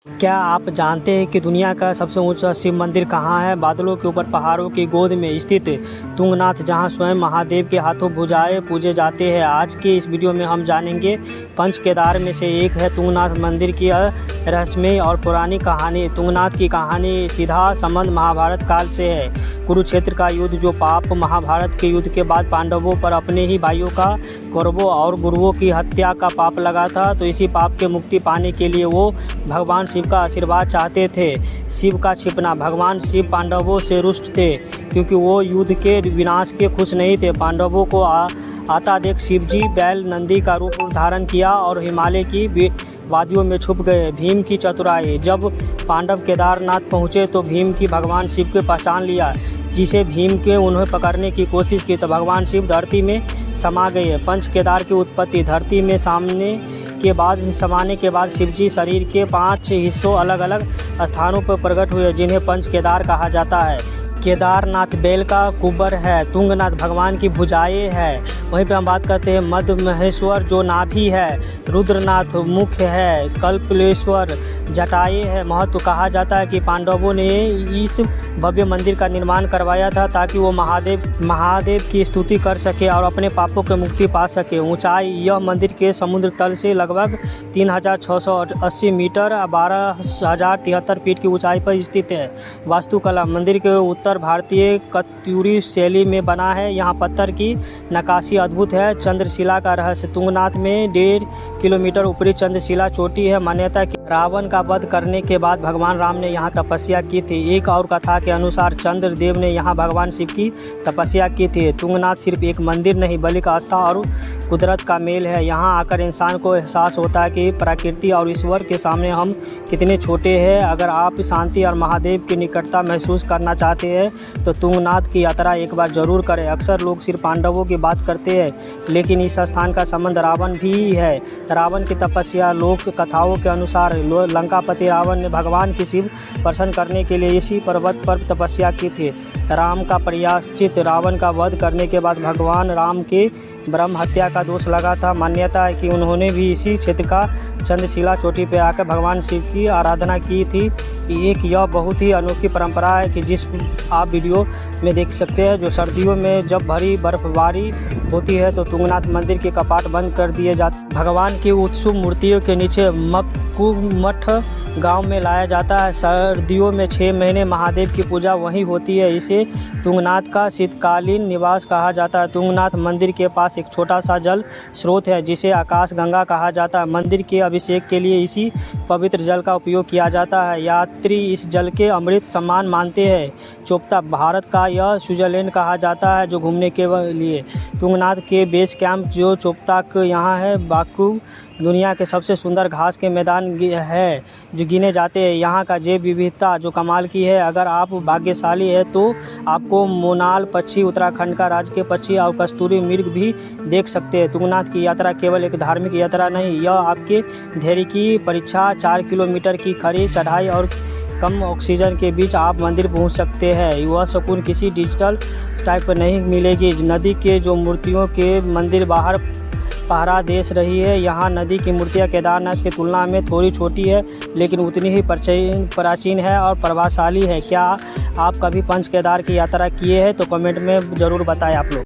क्या आप जानते हैं कि दुनिया का सबसे ऊंचा शिव मंदिर कहाँ है? बादलों के ऊपर पहाड़ों की गोद में स्थित तुंगनाथ, जहाँ स्वयं महादेव के हाथों भुजाए पूजे जाते हैं। आज के इस वीडियो में हम जानेंगे पंच केदार में से एक है तुंगनाथ मंदिर की रहस्यमय और पौराणिक कहानी। तुंगनाथ की कहानी सीधा संबंध महाभारत काल से है। कुरुक्षेत्र का युद्ध, जो पाप महाभारत के युद्ध के बाद पांडवों पर अपने ही भाइयों का, कौरवों और गुरुओं की हत्या का पाप लगा था, तो इसी पाप के मुक्ति पाने के लिए वो भगवान शिव का आशीर्वाद चाहते थे। शिव का छिपना। भगवान शिव पांडवों से रुष्ट थे क्योंकि वो युद्ध के विनाश के खुश नहीं थे। पांडवों को आता देख शिवजी बैल नंदी का रूप धारण किया और हिमालय की वादियों में छुप गए। भीम की चतुराई। जब पांडव केदारनाथ पहुँचे तो भीम की भगवान शिव को पहचान लिया, जिसे भीम के उन्हें पकड़ने की कोशिश की तो भगवान शिव धरती में समा गए। पंच केदार की उत्पत्ति। धरती में समाने के बाद शिवजी शरीर के 5 हिस्सों अलग अलग स्थानों पर प्रकट हुए, जिन्हें पंच केदार कहा जाता है। केदारनाथ बैल का कुबर है, तुंगनाथ भगवान की भुजाएं है। वहीं पे हम बात करते हैं मध्य महेश्वर, जो नाभि है। रुद्रनाथ मुख्य है। कल्पेश्वर जटाएं है। महत्व। कहा जाता है कि पांडवों ने इस भव्य मंदिर का निर्माण करवाया था ताकि वो महादेव की स्तुति कर सके और अपने पापों की मुक्ति पा सके। ऊंचाई। यह मंदिर के समुद्र तल से लगभग 3680 मीटर 12073 फीट की ऊंचाई पर स्थित है। वास्तुकला। मंदिर के उत्तर भारतीय कत्यूरी शैली में बना है। यहाँ पत्थर की नक्काशी अद्भुत है। चंद्रशिला का रहस्य। तुंगनाथ में 1.5 किलोमीटर ऊपरी चंद्रशिला चोटी है। मान्यता कि रावण का वध करने के बाद भगवान राम ने यहाँ तपस्या की थी। एक और कथा के अनुसार चंद्रदेव ने यहाँ भगवान शिव की तपस्या की थी। तुंगनाथ सिर्फ एक मंदिर नहीं बल्कि आस्था और कुदरत का मेल है। यहाँ आकर इंसान को एहसास होता है कि प्रकृति और ईश्वर के सामने हम कितने छोटे हैं। अगर आप शांति और महादेव की निकटता महसूस करना चाहते हैं तो तुंगनाथ की यात्रा एक बार जरूर करें। अक्सर लोग सिर्फ पांडवों की बात करते हैं, लेकिन इस स्थान का संबंध रावण भी है। रावण की तपस्या। लोक कथाओं के अनुसार लंकापति रावण ने भगवान की शिव प्रसन्न करने के लिए इसी पर्वत पर तपस्या की थी। राम का प्रायश्चित। रावण का वध करने के बाद भगवान राम के ब्रह्म हत्या का दोष लगा था। मान्यता है कि उन्होंने भी इसी क्षेत्र का चंद्रशिला चोटी पर आकर भगवान शिव की आराधना की थी। एक यह बहुत ही अनोखी परंपरा है कि जिस आप वीडियो में देख सकते हैं, जो सर्दियों में जब भारी बर्फबारी होती है तो तुंगनाथ मंदिर के कपाट बंद कर दिए जाते। भगवान की उत्सव मूर्तियों के नीचे मठ गांव में लाया जाता है। सर्दियों में 6 महीने महादेव की पूजा वहीं होती है। इसे तुंगनाथ का शीतकालीन निवास कहा जाता है। तुंगनाथ मंदिर के पास एक छोटा सा जल स्रोत है, जिसे आकाश गंगा कहा जाता है। मंदिर के अभिषेक के लिए इसी पवित्र जल का उपयोग किया जाता है। यात्री इस जल के अमृत समान मानते हैं। चोपता। भारत का यह स्विट्जरलैंड कहा जाता है जो घूमने के लिए। तुंगनाथ के बेस कैंप जो चोपता यहाँ है। बाकू दुनिया के सबसे सुंदर घास के मैदान है जो गिने जाते हैं। यहाँ का जैव विविधता जो कमाल की है। अगर आप भाग्यशाली है तो आपको मोनाल पक्षी, उत्तराखंड का राजकीय पक्षी और कस्तूरी मृग भी देख सकते हैं। तुंगनाथ की यात्रा केवल एक धार्मिक यात्रा नहीं, यह आपके धैर्य की परीक्षा। 4 किलोमीटर की खड़ी चढ़ाई और कम ऑक्सीजन के बीच आप मंदिर पहुंच सकते हैं। वह सुकून किसी डिजिटल टाइप पर नहीं मिलेगी। नदी के जो मूर्तियों के मंदिर बाहर पहरा दे रही है। यहाँ नदी की मूर्तियाँ केदारनाथ की तुलना में थोड़ी छोटी है, लेकिन उतनी ही प्राचीन है और प्रभावशाली है। क्या आप कभी पंच केदार की यात्रा किए हैं तो कमेंट में ज़रूर बताएं आप लोग।